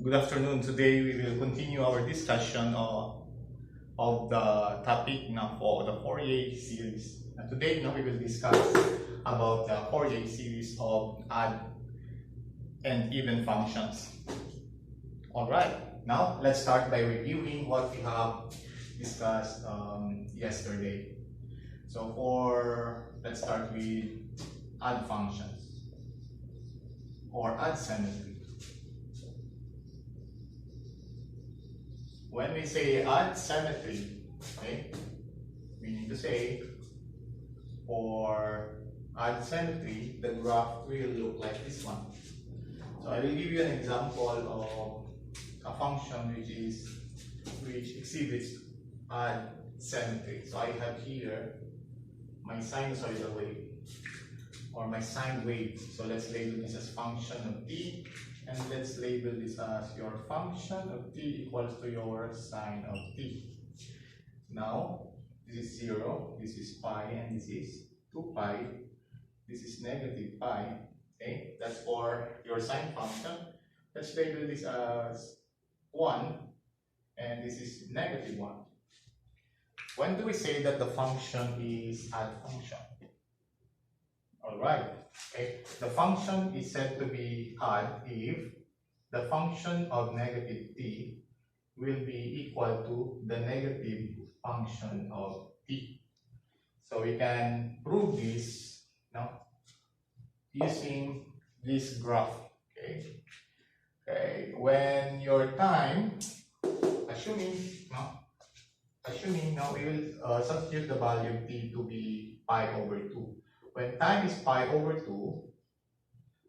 Good afternoon. Today we will continue our discussion of the topic now for the Fourier series. And today now we will discuss about the Fourier series of odd and even functions. Alright, now let's start by reviewing what we have discussed yesterday. So let's start with odd functions or odd symmetry. When we say odd symmetry, okay, we need to say for odd symmetry, the graph will look like this one. So I will give you an example of a function which exhibits odd symmetry. So I have here my sinusoidal wave or my sine wave. So let's label this as function of t. And let's label this as your function of t equals to your sine of t. Now, this is 0, this is pi, and this is 2 pi. This is negative pi. Okay, that's for your sine function. Let's label this as 1, and this is negative 1. When do we say that the function is odd function? Alright, okay. The function is said to be odd if the function of negative t will be equal to the negative function of t. So we can prove this now using this graph. Okay. Okay. When your time, assuming now we will substitute the value of t to be pi over 2. When time is pi over 2,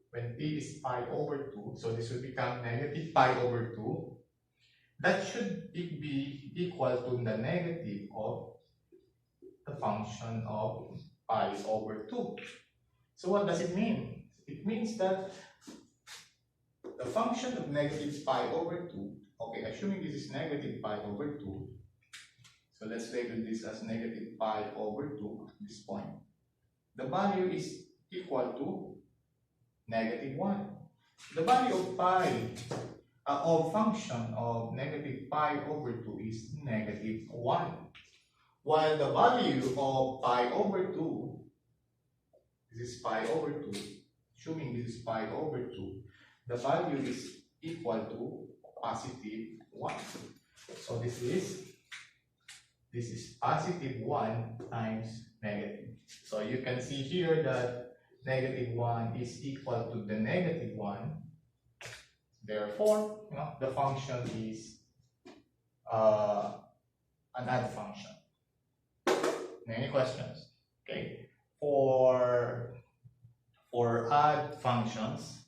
when t is pi over 2, so this will become negative pi over 2. That should be equal to the negative of the function of pi over 2. So what does it mean? It means that the function of negative pi over 2, okay, assuming this is negative pi over 2, so let's label this as negative pi over 2 at this point. The value is equal to negative 1. The value of pi, of function of negative pi over 2 is negative 1. While the value of pi over 2, this is pi over 2, assuming this is pi over 2, the value is equal to positive 1. So this is positive 1 times negative. So you can see here that negative 1 is equal to the negative 1. Therefore, the function is an odd function. Any questions? Okay. For odd functions,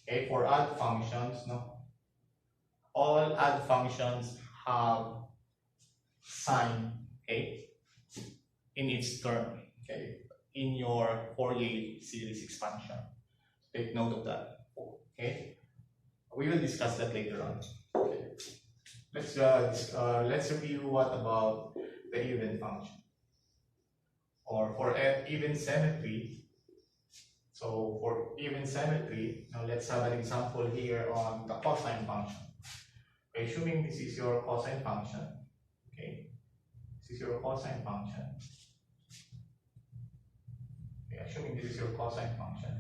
okay, for odd functions, all odd functions have sign, okay, in its term, okay, in your Fourier series expansion. Take note of that. Okay, we will discuss that later on. Okay. Let's review what about the even function or for even symmetry. So for even symmetry, now let's have an example here on the cosine function. Okay, assuming this is your cosine function. Okay, this is your cosine function. Okay, assuming this is your cosine function.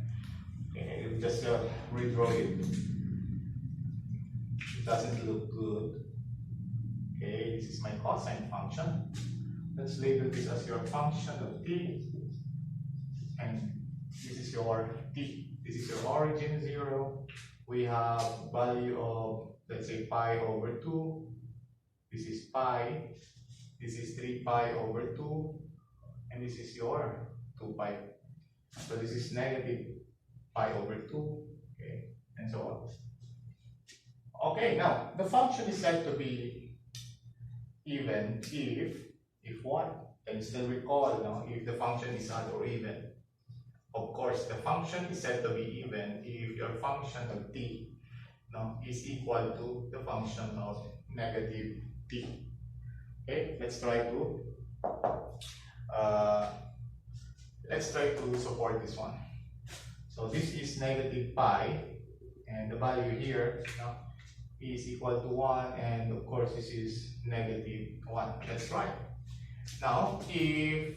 Okay, you just redraw it. It doesn't look good. Okay, this is my cosine function. Let's label this as your function of t, and this is your t. This is your origin 0. We have value of, let's say, pi over 2. This is pi. This is 3 pi over 2. And this is your 2 pi. So this is negative pi over 2. Okay, and so on. Okay, now the function is said to be even if what? Can you still recall now if the function is odd or even? Of course, the function is said to be even if your function of t is equal to the function of negative t. Okay, let's try to support this one. So this is negative pi, and the value here is equal to 1, and of course this is negative 1. That's right. Now, if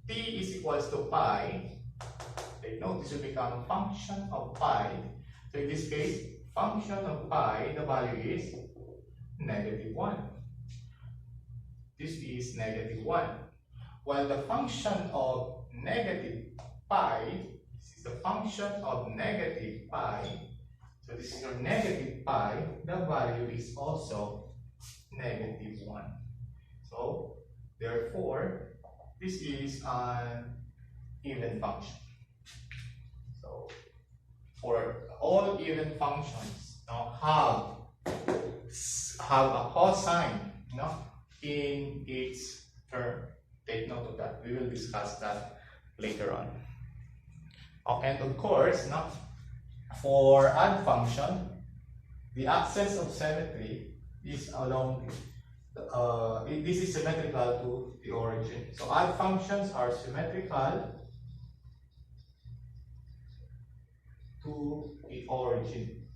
t is equals to pi, take note, this will become a function of pi. So in this case, function of pi, the value is negative 1. This is negative 1. While the function of negative pi, this is the function of negative pi, so this is your negative pi, the value is also negative 1. So, therefore, this is an even function. So, for all even functions, now have a cosine, in its term. Take note of that. We will discuss that later on. And of course, for add function, the axis of symmetry is along. This is symmetrical to the origin. So add functions are symmetrical to the origin.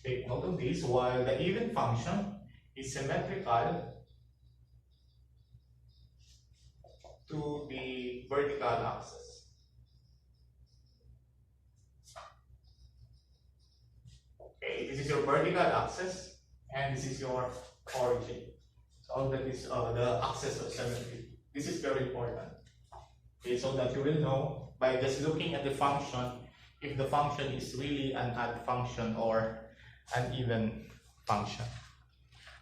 Take note of this, while the even function is symmetrical to the vertical axis. Okay, this is your vertical axis and this is your origin. So that is the axis of symmetry. This is very important. Okay, so that you will know by just looking at the function if the function is really an odd function or an even function.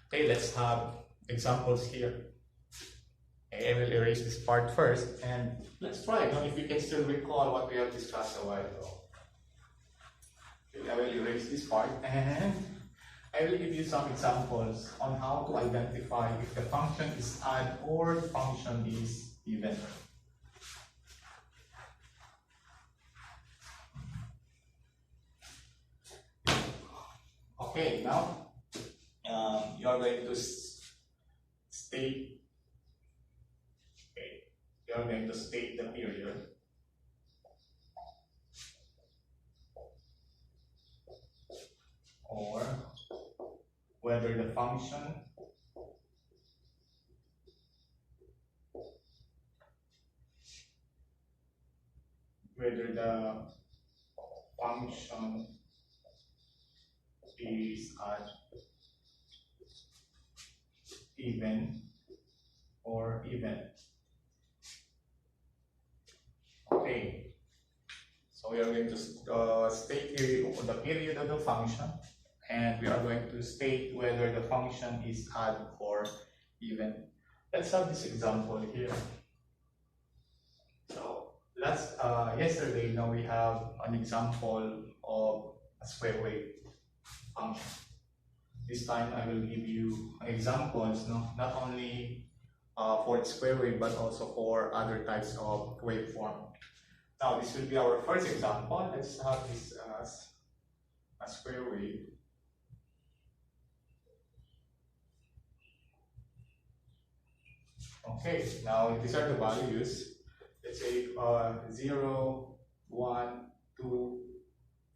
Okay, let's have examples here. Okay, I will erase this part first and let's try. If you can still recall what we have discussed a while ago. Okay, I will erase this part and I will give you some examples on how to identify if the function is odd or the function is even. Okay, now you are going to state. Okay, you are going to state the period. Or whether the function is at even or even. Okay, so we are going to state here the period of the function, and we are going to state whether the function is odd or even. Let's have this example here. So yesterday, now we have an example of a square wave function. This time I will give you examples, not only for the square wave but also for other types of waveform. Now this will be our first example. Let's have this as a square wave. Okay, now these are the values. Let's say 0, 1, 2,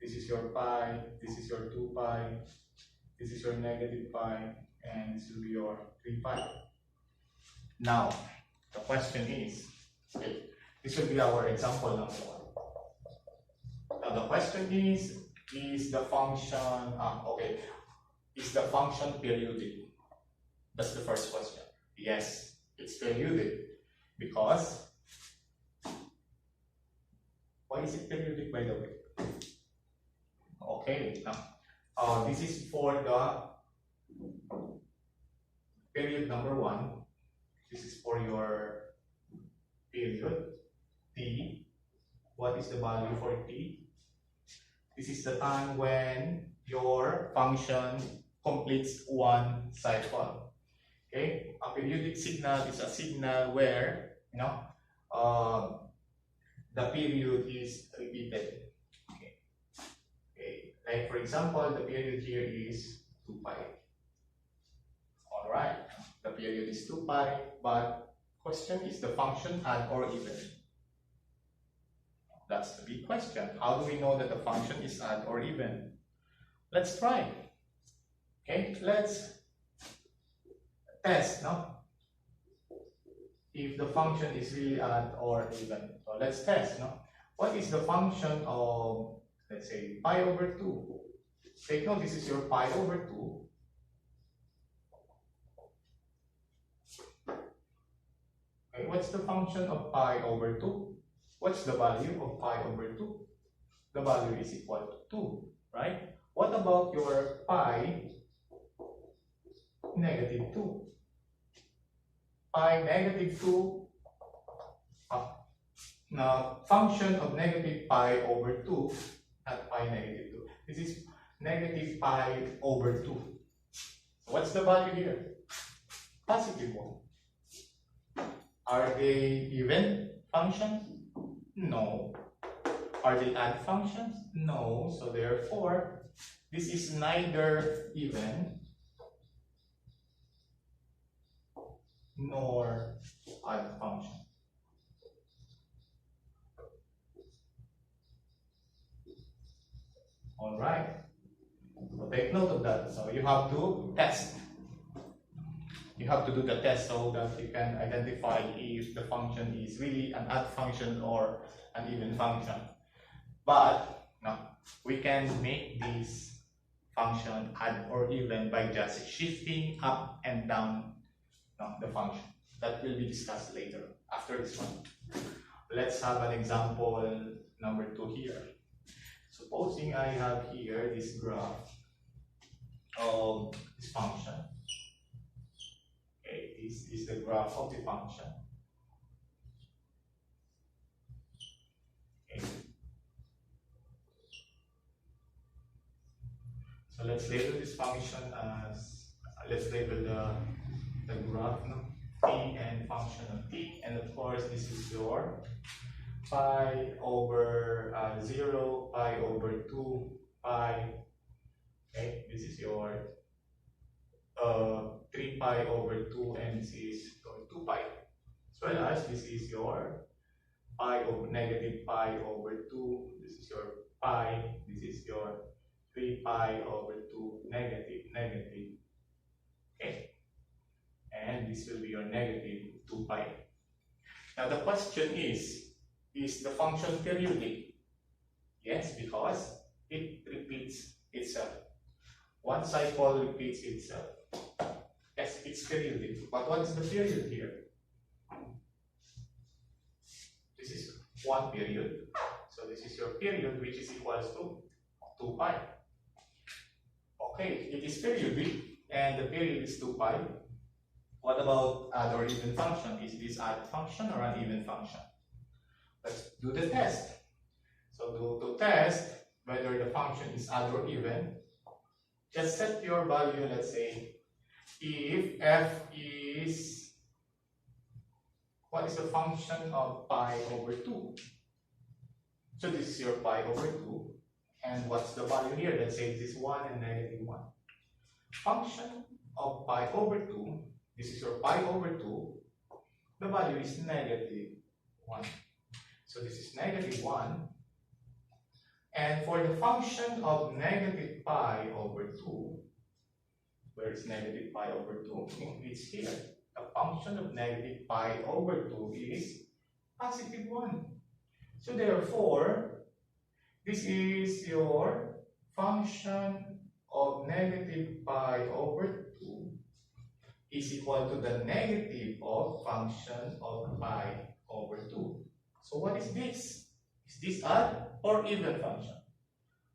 this is your pi, this is your 2 pi, this is your negative pi, and this will be your 3 pi. Now, the question is, okay, this will be our example number 1. Now the question is the function, is the function periodic? That's the first question. Yes, it's periodic. Because, why is it periodic, by the way? Okay, now this is for the period number 1. This is for your period t. What is the value for t? This is the time when your function completes one cycle. Okay, a periodic signal is a signal where the period is repeated. Okay, like for example, the period here is 2 pi. Alright, the period is 2 pi, but question is the function odd or even? That's the big question. How do we know that the function is odd or even? Let's try. Okay, let's test, no? If the function is really odd or even. So let's test, no? What is the function of, let's say, pi over 2? Take note, this is your pi over 2. Okay, what's the function of pi over 2? What's the value of pi over 2? The value is equal to 2, right? What about your pi negative 2? Pi negative 2, now function of negative pi over 2, not pi negative 2. This is negative pi over 2. What's the value here? Positive 1. Are they even functions? No. Are they odd functions? No. So therefore, this is neither even nor odd function. All right. So take note of that. So you have to test. You have to do the test so that you can identify if the function is really an odd function or an even function. But no, we can make this function odd or even by just shifting up and down the function. That will be discussed later after this one. Let's have an example number 2 here. Supposing I have here this graph of this function. Okay, this is the graph of the function. Okay. So let's label this function as, let's label the graph, no? T and function of t, and of course this is your pi over 0, pi over 2, pi. Okay, this is your 3 pi over 2, and this is your 2 pi. As well as this is your pi over negative pi over 2, this is your pi, this is your 3 pi over 2 negative, negative. Okay, and this will be your negative 2 pi. Now the question is the function periodic? Yes, because it repeats itself. One cycle repeats itself. Yes, it's periodic. But what is the period here? This is one period. So this is your period, which is equals to 2 pi. Okay, it is periodic and the period is 2 pi. What about odd or even function? Is this odd function or an even function? Let's do the test. So to test whether the function is odd or even, just set your value. Let's say if f is, what is the function of pi over 2? So this is your pi over 2. And what's the value here? Let's say this is 1 and negative 1. Function of pi over 2, this is your pi over 2, the value is negative 1. So this is negative 1. And for the function of negative pi over 2, where is negative pi over 2? It's here. The function of negative pi over 2 is positive 1. So therefore, this is your function of negative pi over 2 is equal to the negative of function of pi over 2. So what is this? Is this odd or even function?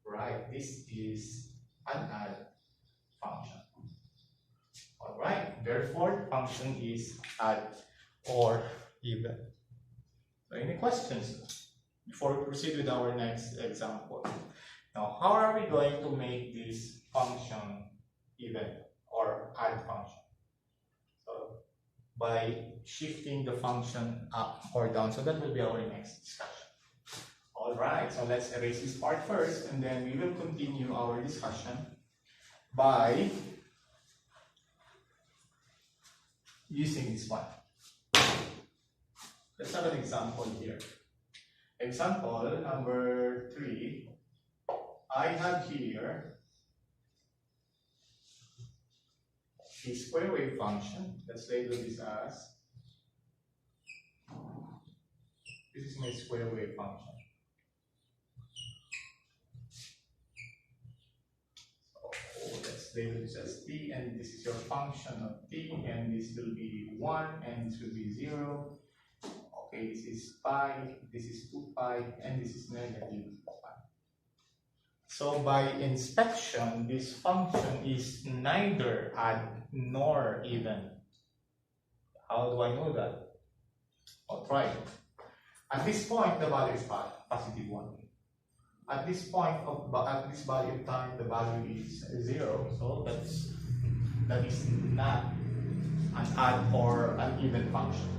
Right, this is an odd function. Alright, therefore function is odd or even. So any questions before we proceed with our next example? Now, how are we going to make this function even or odd function? So by shifting the function up or down. So that will be our next discussion. Alright, so let's erase this part first and then we will continue our discussion by using this one. Let's have an example here. Example number 3. I have here a square wave function. Let's label this as, this is my square wave function. So let's label this as t, and this is your function of t, and this will be 1, and this will be 0. Okay, this is pi, this is 2 pi, and this is negative pi. So by inspection, this function is neither odd nor even. How do I know that? I'll try it. At this point, the value is positive 1. At this point at this value of time, the value is 0. So that is not an odd or an even function.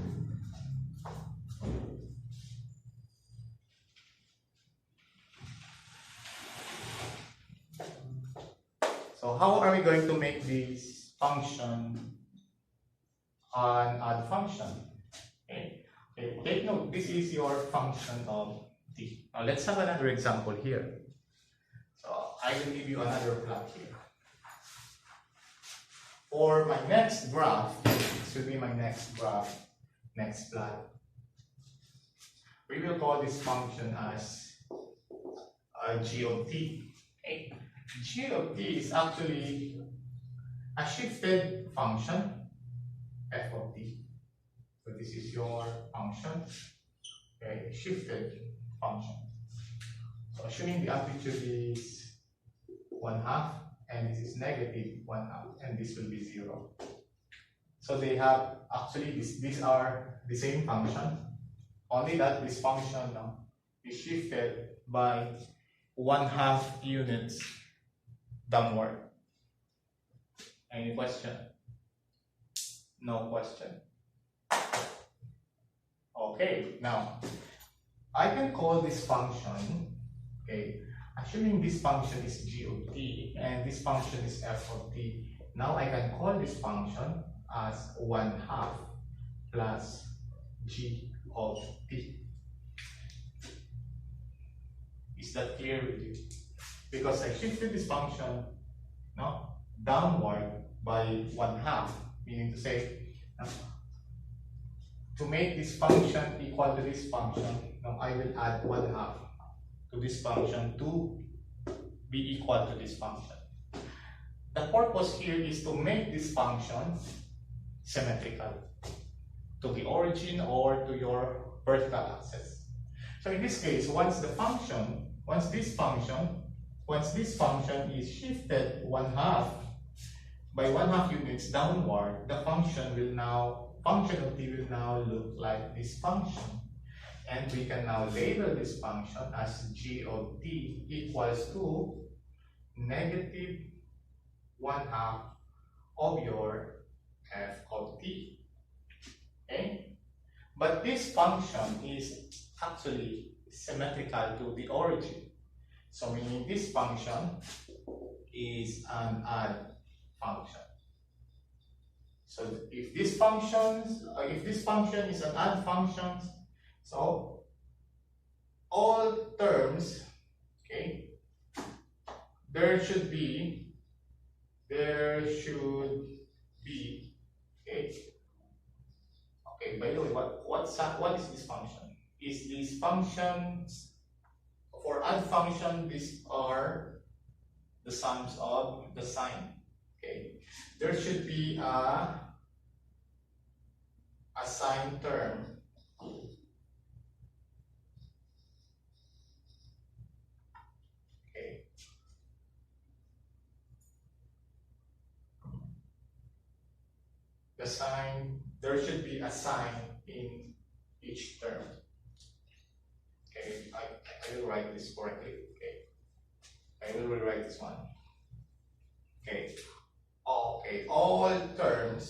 So how are we going to make this function an odd function? Okay. Take note, this is your function of t. Now let's have another example here. So I will give you another plot here. For my next graph, this will be my next graph, next plot. We will call this function as g of t. Okay. G of t is actually a shifted function, f of t. So this is your function, okay, shifted function. So assuming the amplitude is 1/2, and this is negative 1/2, and this will be 0. So they have actually these are the same function, only that this function is shifted by 1/2 units downward. Any question? No question. Okay, now I can call this function, okay, assuming this function is g of t and this function is f of t. Now I can call this function as 1/2 plus g of t. Is that clear with you? Because I shifted this function downward by 1/2, meaning to say, to make this function equal to this function, I will add 1/2 to this function to be equal to this function. The purpose here is to make this function symmetrical to the origin or to your vertical axis. So in this case, once this function is shifted 1/2 by 1/2 units downward, the function of t will now look like this function. And we can now label this function as g of t equals to negative 1/2 of your f of t. Okay? But this function is actually symmetrical to the origin. So meaning this function is an odd function. So if this function is an odd function, so all terms, okay, there should be, okay, by the way, what is this function? Is these functions, for odd function, these are the sums of the sign. Okay, there should be a sign term. Okay. There should be a sign in each term. Okay, I will write this correctly. Okay, I will rewrite this one. Okay, all terms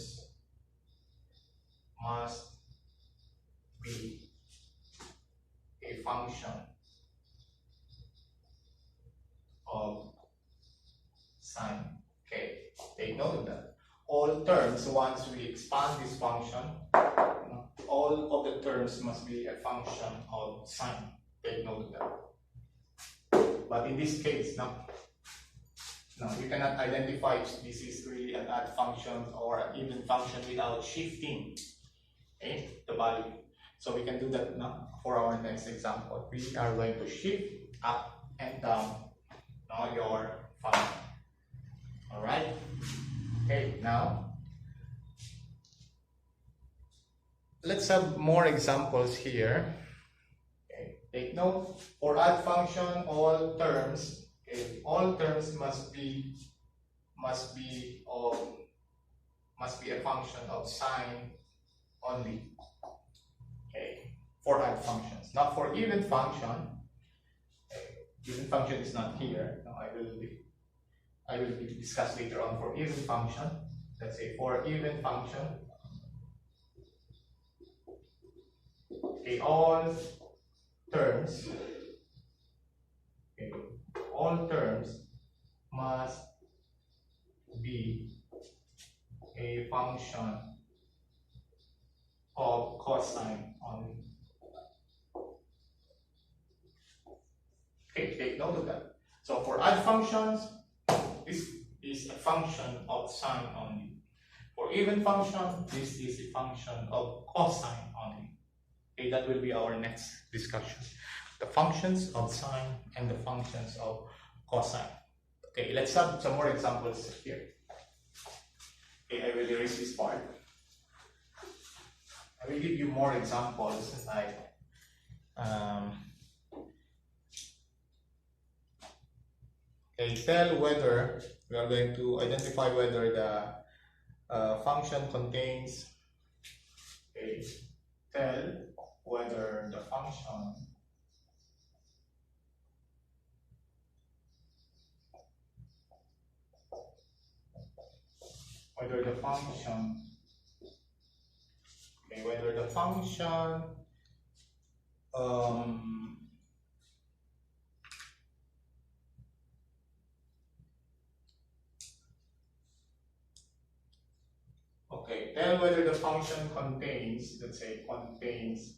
must be a function of sign. Okay, take note of that. All terms, once we expand this function, all of the terms must be a function of sign. Take note of that. But in this case, Now, you cannot identify if this is really an odd function or an even function without shifting, okay, the value. So we can do that now for our next example. We are going to shift up and down now your function. Alright? Okay, now let's have more examples here. Okay, take note, for odd function, all terms must be a function of sign only. Okay, for odd functions. Not for even function. Okay, even function is not here. Now I will discuss later on for even function. Let's say for even function. Okay, all terms must be a function of cosine only. Okay, take note of that. So for odd functions, this is a function of sine only. For even function, this is a function of cosine only. Okay, that will be our next discussion. The functions of sine and the functions of cosine. Okay, let's have some more examples here. Okay, I will erase this part. I will give you more examples like okay, tell whether we are going to identify whether the function contains. Okay, tell whether the function tell whether the function contains, let's say, contains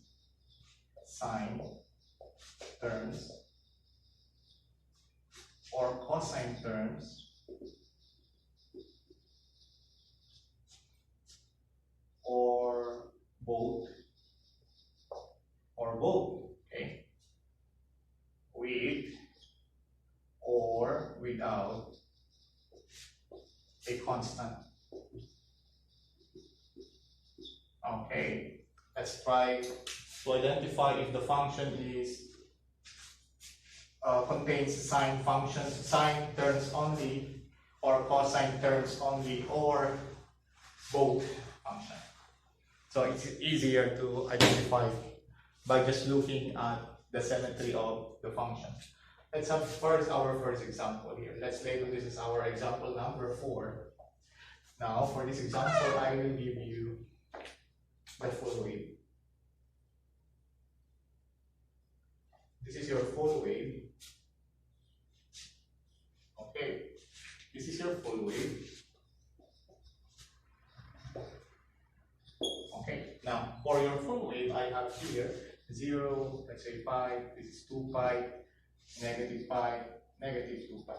sine terms or cosine terms or both, okay, with or without a constant. Okay, let's try to identify if the function is contains sine terms only, or cosine terms only, or both function. So it's easier to identify by just looking at the symmetry of the function. Let's have our first example here. Let's label this as our example number 4. Now, for this example, I will give you the full wave. This is your full wave. Okay, this is your full wave. Okay, now for your full wave, I have here 0, let's say pi, this is 2 pi, negative pi, negative 2 pi.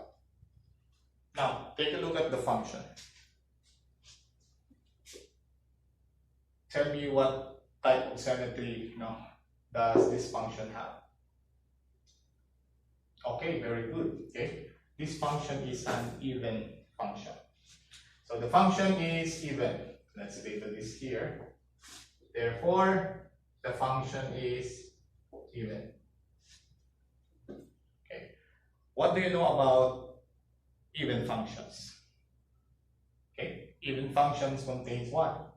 Now, take a look at the function. Tell me what type of symmetry does this function have. Okay, very good. Okay, this function is an even function. So the function is even. Let's label this here. Therefore, the function is even. Okay, what do you know about even functions? Okay, even functions contains what?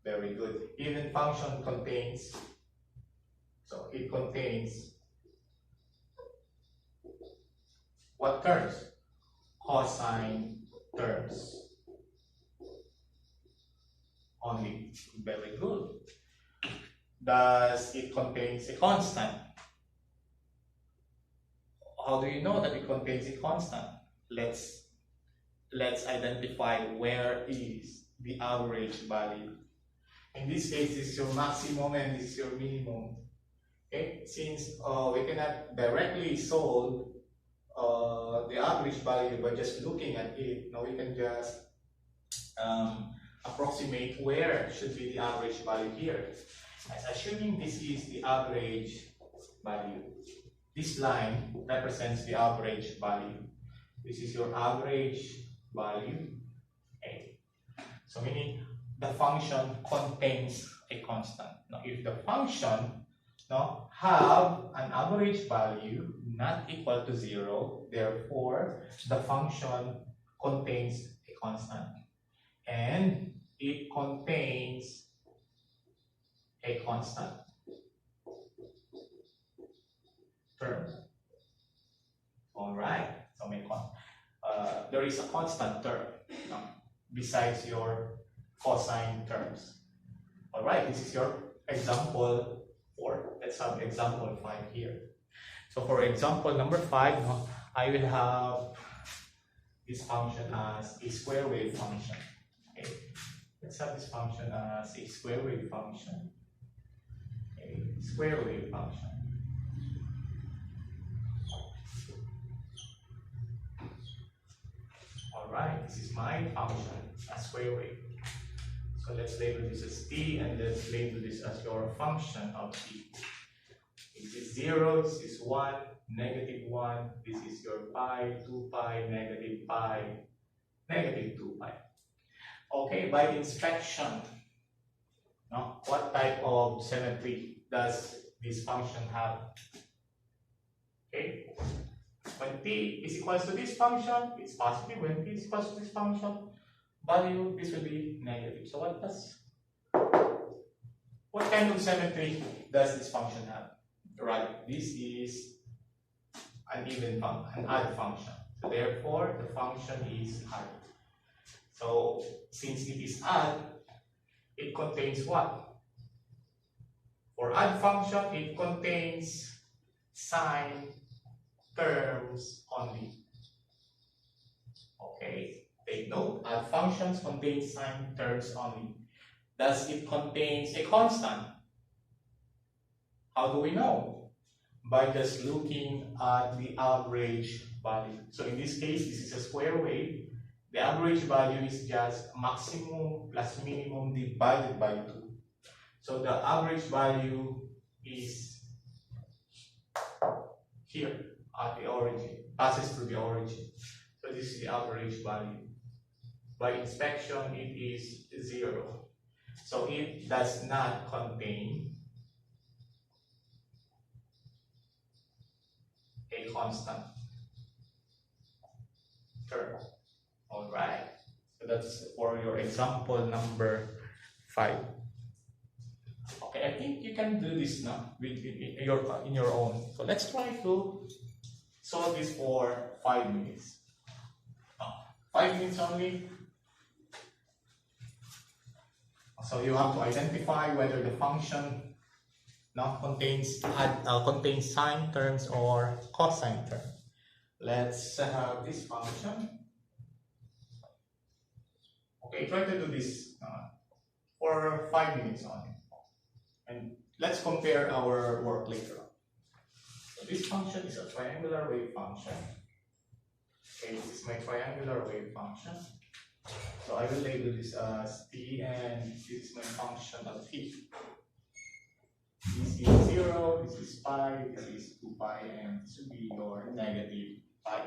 Very good. Even function contains, so it contains what terms? Cosine terms only. Very good. Does it contains a constant? How do you know that it contains a constant? Let's identify where is the average value. In this case, this is your maximum and this is your minimum. Okay, since we cannot directly solve the average value by just looking at it. Now we can just approximate where should be the average value here. Assuming this is the average value. This line represents the average value. This is your average value. Okay. So meaning the function contains a constant. Now if the function have an average value not equal to 0, therefore the function contains a constant. And it contains a constant term. Alright, so there is a constant term besides your cosine terms. Alright, this is your example 4. Let's have example 5 here. So for example number 5, I will have this function as a square wave function. Okay. Let's have this function as a square wave function. A square wave function. Alright, this is my function, a square wave. So let's label this as t, and let's label this as your function of t. This is 0, this is 1, negative 1, this is your pi, 2 pi, negative pi, negative 2 pi. Okay, by inspection, what type of symmetry does this function have? Okay, when t is equals to this function, it's positive. When t is equals to this function value, this will be negative. So what kind of symmetry does this function have? Right, this is an even function, an odd function. So therefore, the function is odd. So since it is odd, it contains what? For odd function, it contains sine terms only. Okay, take note, odd functions contain sine terms only. Thus, it contains a constant. How do we know? By just looking at the average value. So in this case, this is a square wave. The average value is just maximum plus minimum divided by 2. So the average value is here at the origin, passes through the origin. So this is the average value. By inspection, it is 0. So it does not contain a constant term. Alright, so that's for your example number 5. Okay, I think you can do this now in your own. So let's try to solve this for 5 minutes. 5 minutes only. So you have to identify whether the function contains sine terms or cosine terms. Let's have this function. Okay, try to do this for 5 minutes only. And let's compare our work later on. So this function is a triangular wave function. Okay, this is my triangular wave function. So I will label this as t, and this is my function of t. This is 0, this is pi, this is 2 pi, and this will be your negative pi.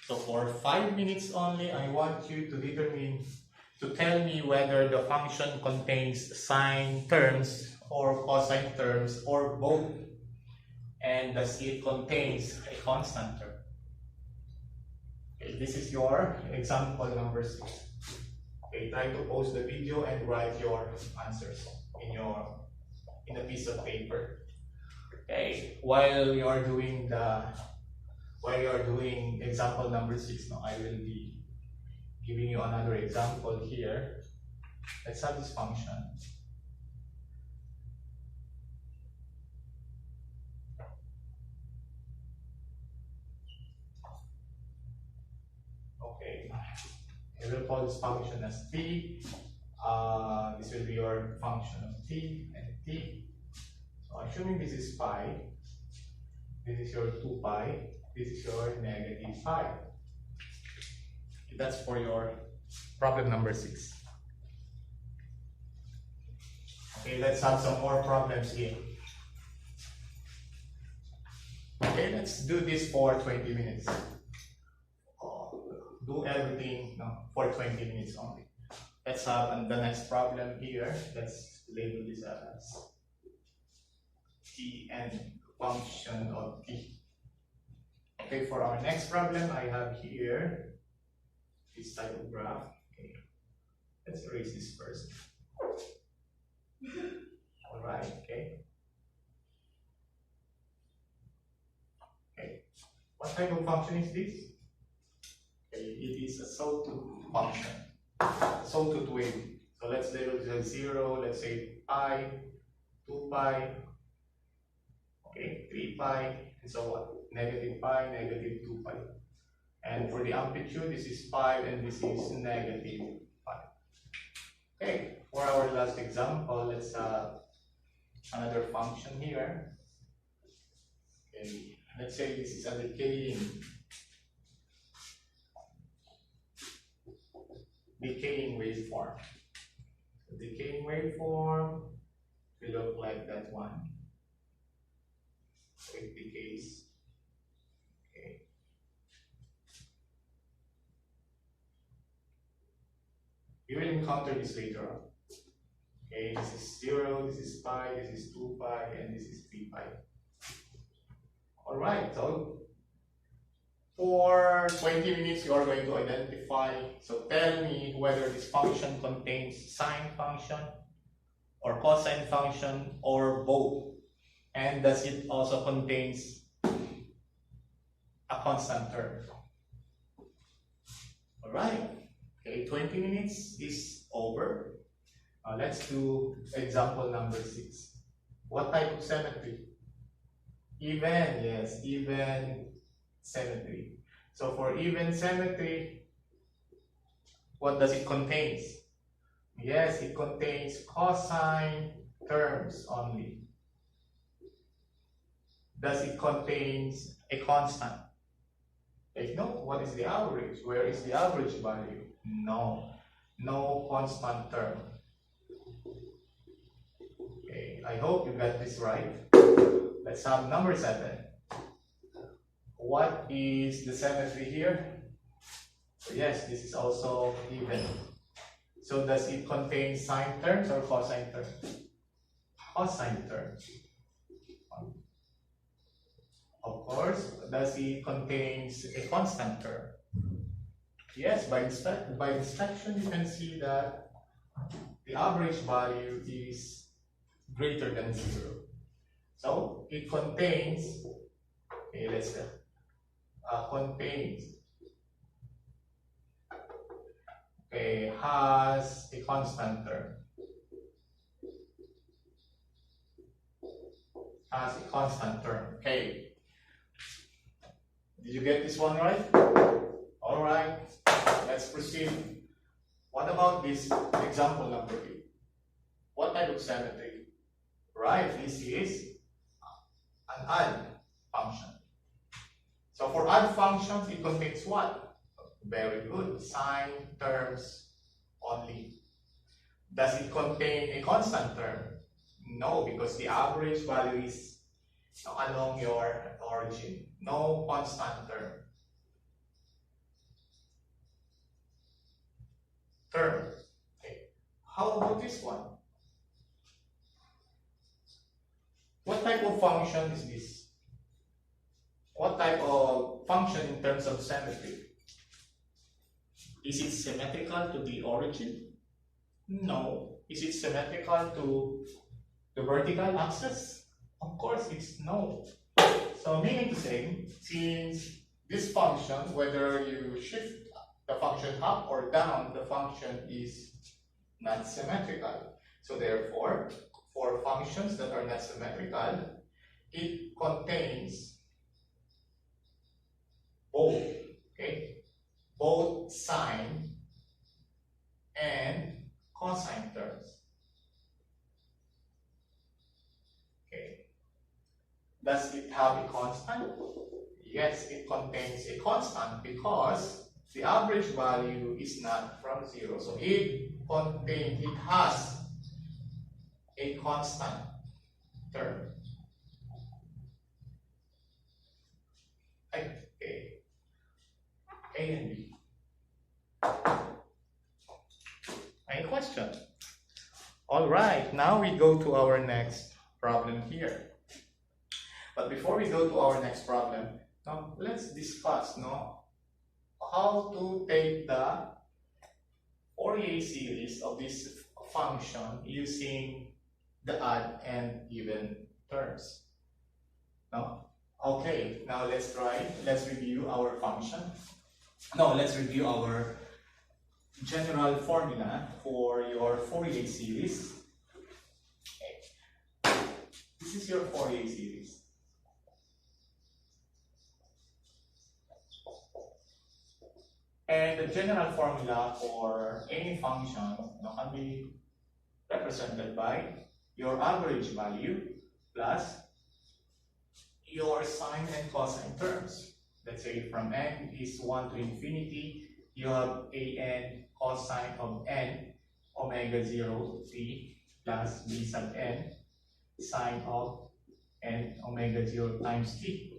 So for 5 minutes only, I want you to tell me whether the function contains sine terms or cosine terms or both, and does it contains a constant term. Okay, this is your example number 6. Okay, try to pause the video and write your answers in a piece of paper. Okay, while you are doing example number 6, now I will be giving you another example here. Let's have this function. Okay, I will call this function as t. This will be your function of t and t. So assuming this is pi, this is your 2 pi, this is your negative pi. That's for your problem number 6. Okay, let's have some more problems here. Okay, let's do this for 20 minutes. Do everything for 20 minutes only. Let's have the next problem here. Let's label this as t and function of t. Okay, for our next problem, I have here this type of graph. Okay, let's erase this first. All right. Okay. Okay. What type of function is this? Okay, it is a sawtooth function, sawtooth wave. So let's label it as 0. Let's say pi, 2 pi, okay, 3 pi, and so on. Negative pi, negative 2 pi. And for the amplitude, this is 5 and this is negative 5. Okay, for our last example, let's have another function here. Okay, let's say this is a decaying waveform. So decaying waveform will look like that one. So it decays. Okay. You will encounter this later on. Okay, this is 0, this is pi, this is 2 pi, and this is 3 pi. Alright, so for 20 minutes you are going to identify, so tell me whether this function contains sine function or cosine function or both, and does it also contains a constant term. Alright, okay, 20 minutes is over. Let's do example number 6. What type of symmetry? Even, yes, even symmetry. So for even symmetry, what does it contain? Yes, it contains cosine terms only. Does it contain a constant? Take note, what is the average? Where is the average value? No, no constant term. Okay, I hope you got this right. Let's have number 7. What is the symmetry here? So yes, this is also even. So does it contain sine terms or cosine terms? Cosine terms. Of course, does it contain a constant term? Yes, by inspection you can see that the average value is greater than 0. So it contains, okay, let's go. Contains, okay, has a constant term. Has a constant term. Okay. Did you get this one right? All right. Let's proceed. What about this example number 8? What type of symmetry? Right. This is an odd function. So for odd functions, it contains what? Very good. Sine terms only. Does it contain a constant term? No, because the average value is along your origin. No constant term. Okay. How about this one? What type of function is this? What type of function in terms of symmetry? Is it symmetrical to the origin? No. Is it symmetrical to the vertical axis? Of course it's no. So meaning to say, since this function, whether you shift the function up or down, the function is not symmetrical. So therefore, for functions that are not symmetrical, it contains both, okay, both sine and cosine terms. Okay. Does it have a constant? Yes, it contains a constant because the average value is not from 0. So it has a constant term. Okay, A and B. Any question? All right, now we go to our next problem here. But before we go to our next problem, now let's discuss how to take the Fourier series of this function using the odd and even terms. No? Okay, now let's review our function. No, let's review our general formula for your Fourier series. Okay. This is your Fourier series. And the general formula for any function can be represented by your average value plus your sine and cosine terms. Let's say from n is 1 to infinity, you have a n cosine of n omega 0 t plus b sub n sine of n omega 0 times t.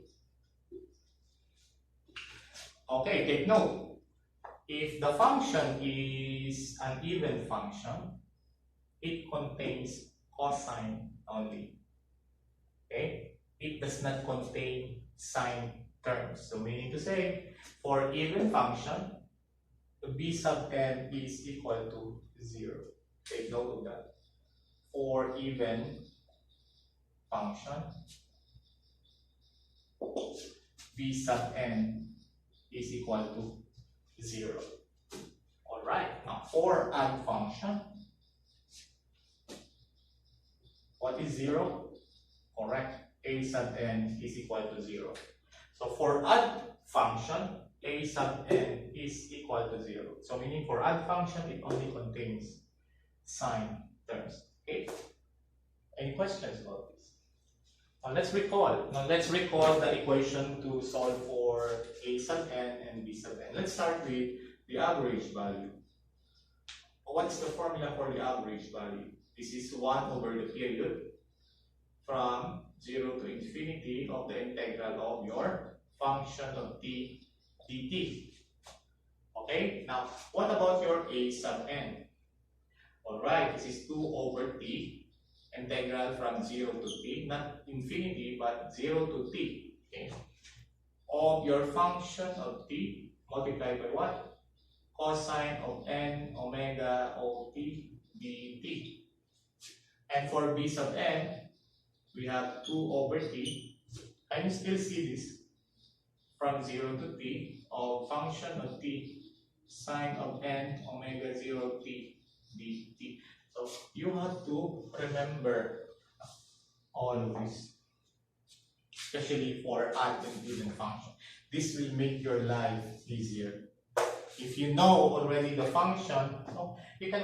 Okay, take note. If the function is an even function, it contains cosine only. Okay? It does not contain sine terms. So meaning to say, for even function, b sub n is equal to 0. Take note of that. For even function, b sub n is equal to 0. Alright, now for odd function, what is 0? Correct, a sub n is equal to 0. So for odd function, a sub n is equal to 0. So meaning for odd function, it only contains sine terms. Okay? Any questions about this? Now let's recall the equation to solve for a sub n and b sub n. Let's start with the average value. What's the formula for the average value? This is 1 over the period from 0 to infinity of the integral of your function of t dt. Okay, now what about your a sub n? Alright, this is 2 over t. Integral from 0 to t, not infinity, but 0 to t, okay, of your function of t multiplied by what? Cosine of n omega of t dt. And for b sub n, we have 2 over t. Can you still see this? From 0 to t of function of t sine of n omega 0 t dt. So you have to remember all of this, especially for odd and even function. This will make your life easier. If you know already the function, you can